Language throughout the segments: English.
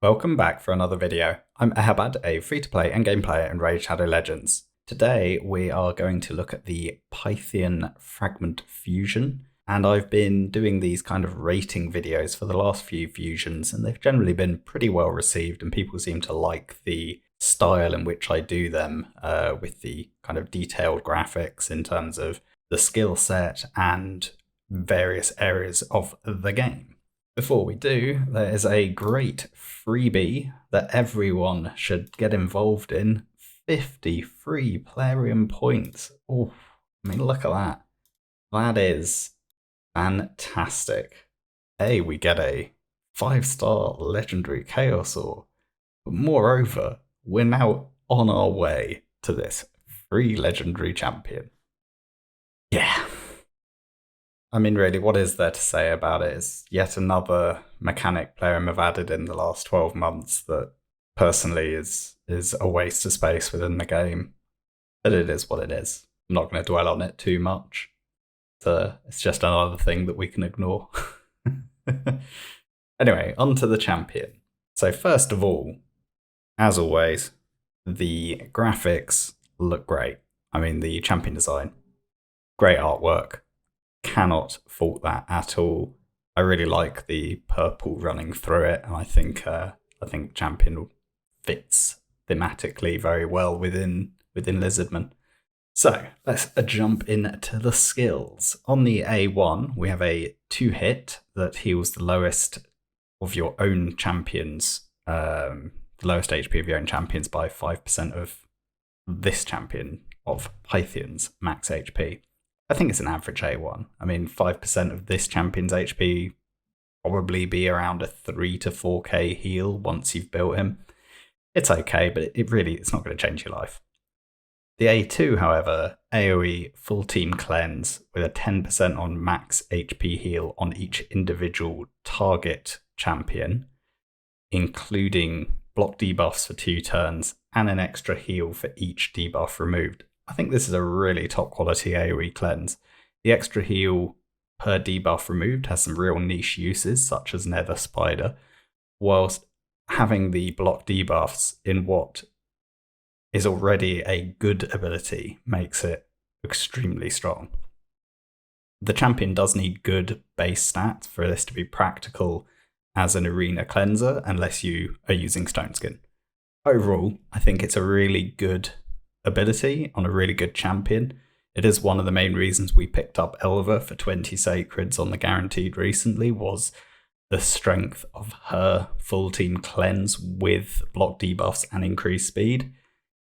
Welcome back for another video. I'm Eharbad, a free-to-play endgame player in Raid Shadow Legends. Today we are going to look at the Pythion fragment fusion, and I've been doing these kind of rating videos for the last few fusions, and they've generally been pretty well received, and people seem to like the style in which I do them, with the kind of detailed graphics in terms of the skill set and various areas of the game. Before we do, there is a great freebie that everyone should get involved in. 50 free Plarium points. Oh, I mean, look at that. That is fantastic. We get a 5-star legendary Chaos Ore. But moreover, we're now on our way to this free legendary champion. Yeah. I mean, really, what is there to say about it? It's yet another mechanic Plarium have added in the last 12 months that personally is a waste of space within the game. But it is what it is. I'm not going to dwell on it too much. It's just another thing that we can ignore. Anyway, on to the champion. So first of all, as always, the graphics look great. I mean, the champion design, great artwork. Cannot fault that at all. I really like the purple running through it, and I think champion fits thematically very well within Lizardman. So let's jump into the skills. On the A1, we have a 2-hit that heals the lowest of your own champions, the lowest HP of your own champions by 5% of this champion of Pythion's max HP. I think it's an average A1. I mean, 5% of this champion's HP probably be around a 3 to 4k heal once you've built him. It's okay, but it's not going to change your life. The A2, however, AoE full team cleanse with a 10% on max HP heal on each individual target champion, including block debuffs for 2 turns and an extra heal for each debuff removed. I think this is a really top quality AoE cleanse. The extra heal per debuff removed has some real niche uses, such as Nether Spider, whilst having the block debuffs in what is already a good ability makes it extremely strong. The champion does need good base stats for this to be practical as an arena cleanser, unless you are using Stone Skin. Overall, I think it's a really good ability on a really good champion. It is one of the main reasons we picked up Elva for 20 Sacreds on the Guaranteed recently, was the strength of her full team cleanse with block debuffs and increased speed.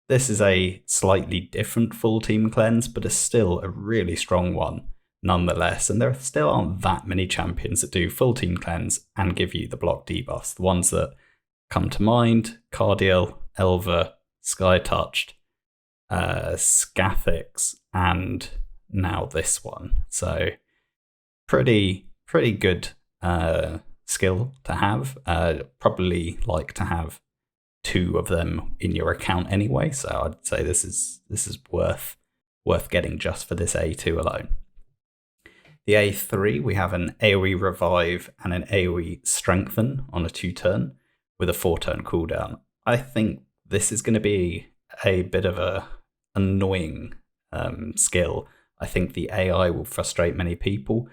This is a slightly different full team cleanse, but is still a really strong one nonetheless, and there still aren't that many champions that do full team cleanse and give you the block debuffs. The ones that come to mind: Cardiel, Elva, Sky Touched, Scathix, and now this one. So pretty good skill to have. Probably like to have 2 of them in your account anyway, so I'd say this is worth getting just for this A2 alone. The A3, we have an AoE revive and an AoE strengthen on a 2-turn with a 4-turn cooldown. I think this is going to be a bit of a annoying skill. I think the AI will frustrate many people.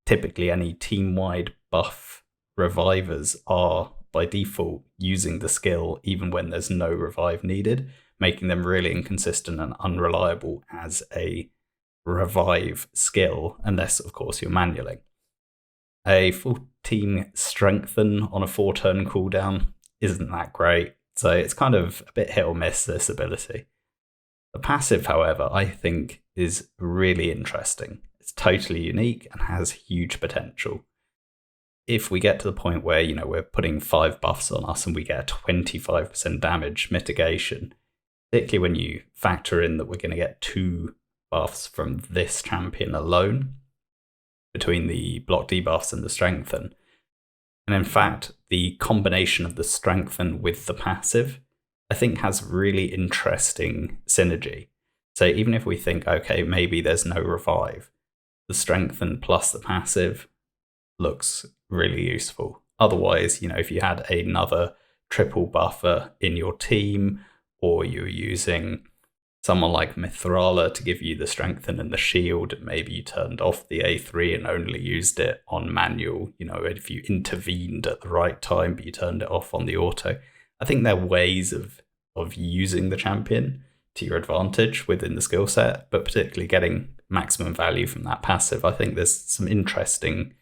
Typically, any team-wide buff revivers are by default using the skill even when there's no revive needed, making them really inconsistent and unreliable as a revive skill, unless of course you're manualing. A full team strengthen on a 4-turn cooldown isn't that great, so it's kind of a bit hit or miss, this ability. The passive, however, I think is really interesting. It's totally unique and has huge potential. If we get to the point where, we're putting 5 buffs on us and we get a 25% damage mitigation, particularly when you factor in that we're going to get 2 buffs from this champion alone, between the block debuffs and the strengthen. And in fact, the combination of the strengthen with the passive, I think, has really interesting synergy. So even if we think, okay, maybe there's no revive, the strengthen plus the passive looks really useful. Otherwise, if you had another triple buffer in your team, or you're using someone like Mithrala to give you the strengthen and the shield. Maybe you turned off the A3 and only used it on manual, if you intervened at the right time, but you turned it off on the auto. I think there are ways of using the champion to your advantage within the skill set, but particularly getting maximum value from that passive. I think there's some interesting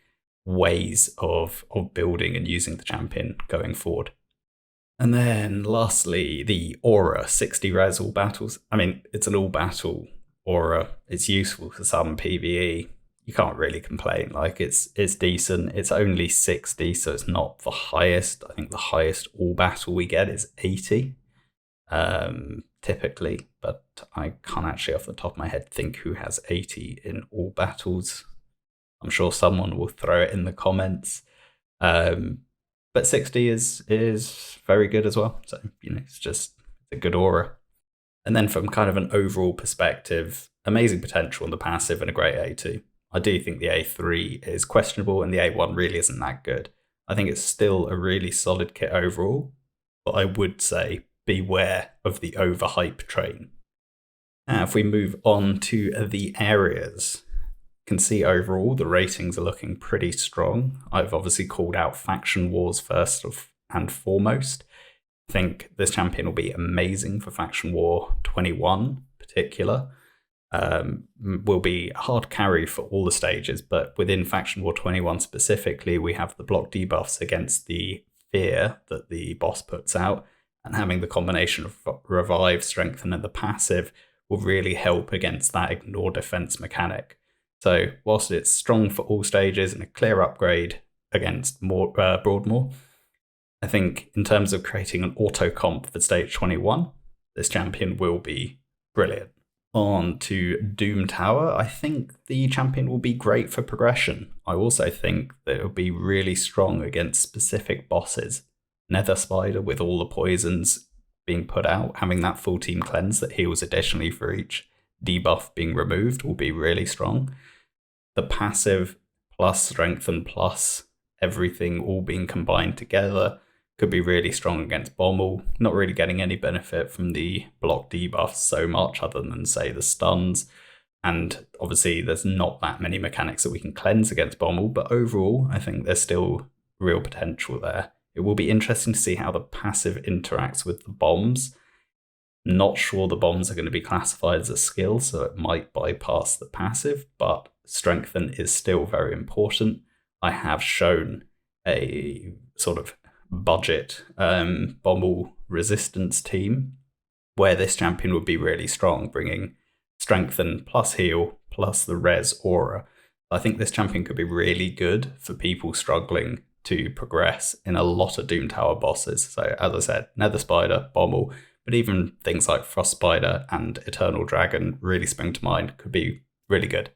ways of building and using the champion going forward. And then lastly, the aura, 60 res all battles. I mean, it's an all battle aura. It's useful for some PvE. You can't really complain. Like, it's decent. It's only 60, so it's not the highest. I think the highest all battle we get is 80, typically. But I can't actually off the top of my head think who has 80 in all battles. I'm sure someone will throw it in the comments. But 60 is very good as well. So, it's just a good aura. And then from kind of an overall perspective, amazing potential on the passive and a great A2. I do think the A3 is questionable and the A1 really isn't that good. I think it's still a really solid kit overall, but I would say beware of the overhype train. Now, if we move on to the areas, can see overall the ratings are looking pretty strong. I've obviously called out faction wars first and foremost. I think this champion will be amazing for faction war 21 particular. Will be a hard carry for all the stages, but within faction war 21 specifically, we have the block debuffs against the fear that the boss puts out, and having the combination of revive, strengthen, and the passive will really help against that ignore defense mechanic. So whilst it's strong for all stages and a clear upgrade against Broadmoor, I think in terms of creating an auto comp for stage 21, this champion will be brilliant. On to Doom Tower, I think the champion will be great for progression. I also think that it will be really strong against specific bosses. Nether Spider with all the poisons being put out, having that full team cleanse that heals additionally for each debuff being removed will be really strong. The passive plus strengthen plus everything all being combined together could be really strong against Bommel. Not really getting any benefit from the block debuffs so much other than, say, the stuns. And obviously there's not that many mechanics that we can cleanse against Bommel, but overall I think there's still real potential there. It will be interesting to see how the passive interacts with the bombs. Not sure the bombs are going to be classified as a skill, so it might bypass the passive, but strengthen is still very important. I have shown a sort of budget Bommel resistance team where this champion would be really strong, bringing strengthen plus heal plus the res aura. I think this champion could be really good for people struggling to progress in a lot of Doom Tower bosses. So as I said, Nether Spider, Bommel, but even things like Frost Spider and Eternal Dragon really spring to mind, could be really good.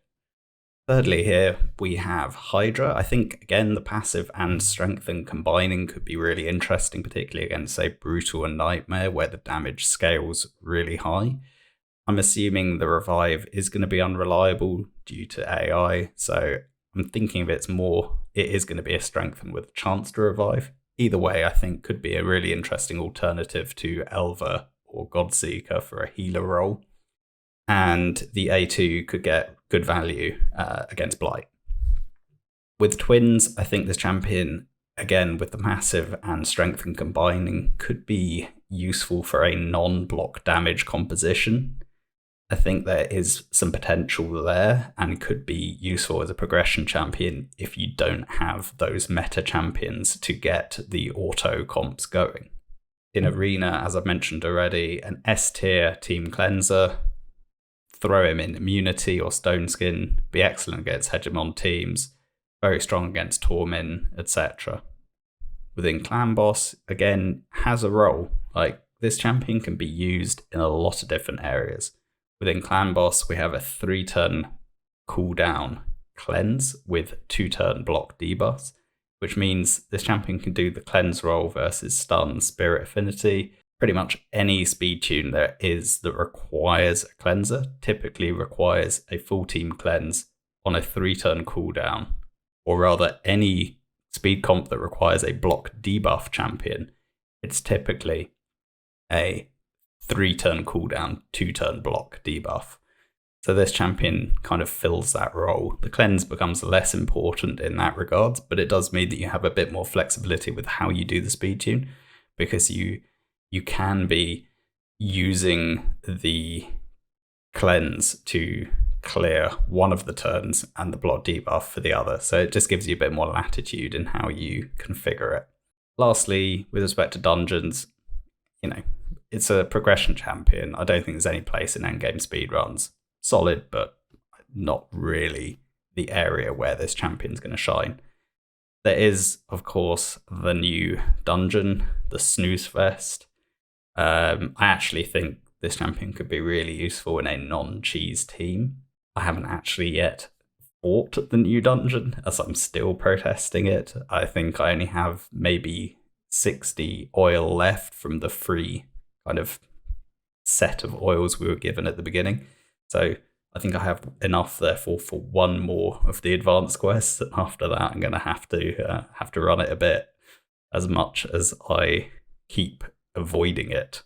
Thirdly here, we have Hydra. I think, again, the passive and strengthen combining could be really interesting, particularly against, say, Brutal and Nightmare, where the damage scales really high. I'm assuming the revive is going to be unreliable due to AI, so I'm thinking of it is going to be a strengthen with a chance to revive. Either way, I think could be a really interesting alternative to Elva or Godseeker for a healer role. And the A2 could get good value against Blight. With twins, I think this champion, again, with the massive and strengthen combining, could be useful for a non-block damage composition. I think there is some potential there and could be useful as a progression champion if you don't have those meta champions to get the auto comps going. In Arena, as I've mentioned already, an S tier team cleanser, throw him in immunity or stone skin, be excellent against hegemon teams, very strong against Tormin, etc. Within Clan Boss, again, has a role. Like, this champion can be used in a lot of different areas. Within Clan Boss, we have a 3-turn cooldown cleanse with 2-turn block debuffs, which means this champion can do the cleanse roll versus stun, spirit affinity. Pretty much any speed tune there is that requires a cleanser typically requires a full team cleanse on a 3-turn cooldown, or rather any speed comp that requires a block debuff champion, it's typically a 3-turn cooldown, 2-turn block debuff. So this champion kind of fills that role. The cleanse becomes less important in that regard, but it does mean that you have a bit more flexibility with how you do the speed tune, because you can be using the cleanse to clear one of the turns and the block debuff for the other. So it just gives you a bit more latitude in how you configure it. Lastly, with respect to dungeons, it's a progression champion. I don't think there's any place in endgame speedruns. Solid, but not really the area where this champion's going to shine. There is, of course, the new dungeon, the Snooze Fest. I actually think this champion could be really useful in a non-cheese team. I haven't actually yet fought the new dungeon, as I'm still protesting it. I think I only have maybe 60 oil left from the free kind of set of oils we were given at the beginning. So I think I have enough, therefore, for one more of the advanced quests. After that, I'm going to have to run it a bit, as much as I keep avoiding it.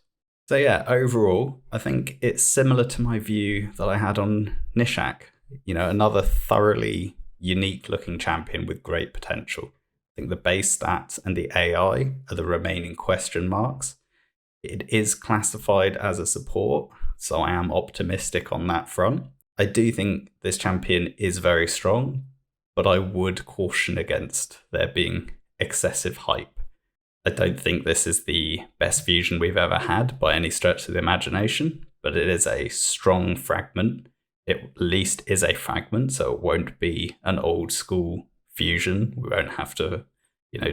So yeah, overall, I think it's similar to my view that I had on Nishak. Another thoroughly unique looking champion with great potential. I think the base stats and the AI are the remaining question marks. It is classified as a support, so I am optimistic on that front. I do think this champion is very strong, but I would caution against there being excessive hype. I don't think this is the best fusion we've ever had by any stretch of the imagination, but it is a strong fragment. It at least is a fragment, so it won't be an old school fusion. We won't have to,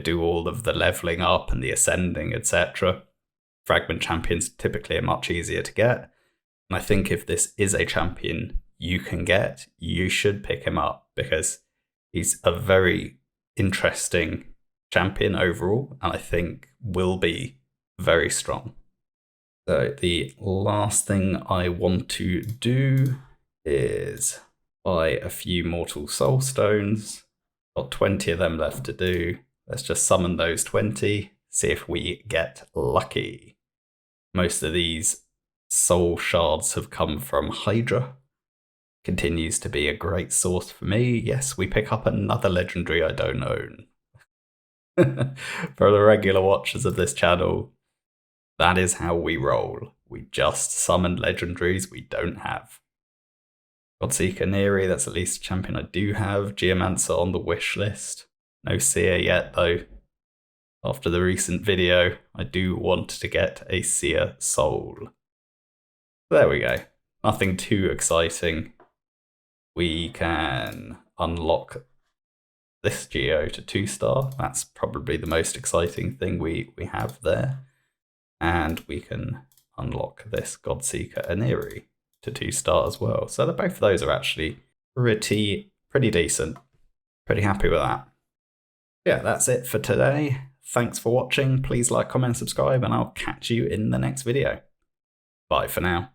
do all of the leveling up and the ascending, etc. Fragment champions typically are much easier to get. And I think if this is a champion you can get, you should pick him up, because he's a very interesting champion overall, and I think will be very strong. So the last thing I want to do is buy a few Mortal Soul Stones. Got 20 of them left to do. Let's just summon those 20, see if we get lucky. Most of these soul shards have come from Hydra. Continues to be a great source for me. Yes, we pick up another legendary I don't own. For the regular watchers of this channel, that is how we roll. We just summon legendaries we don't have. Godseeker Neri, that's at least a champion I do have. Geomancer on the wish list. No seer yet though. After the recent video, I do want to get a seer soul. There we go. Nothing too exciting. We can unlock this Geo to 2-star. That's probably the most exciting thing we have there. And we can unlock this Godseeker Aniri to 2-star as well. So both of those are actually pretty decent. Pretty happy with that. Yeah, that's it for today. Thanks for watching. Please like, comment, subscribe, and I'll catch you in the next video. Bye for now.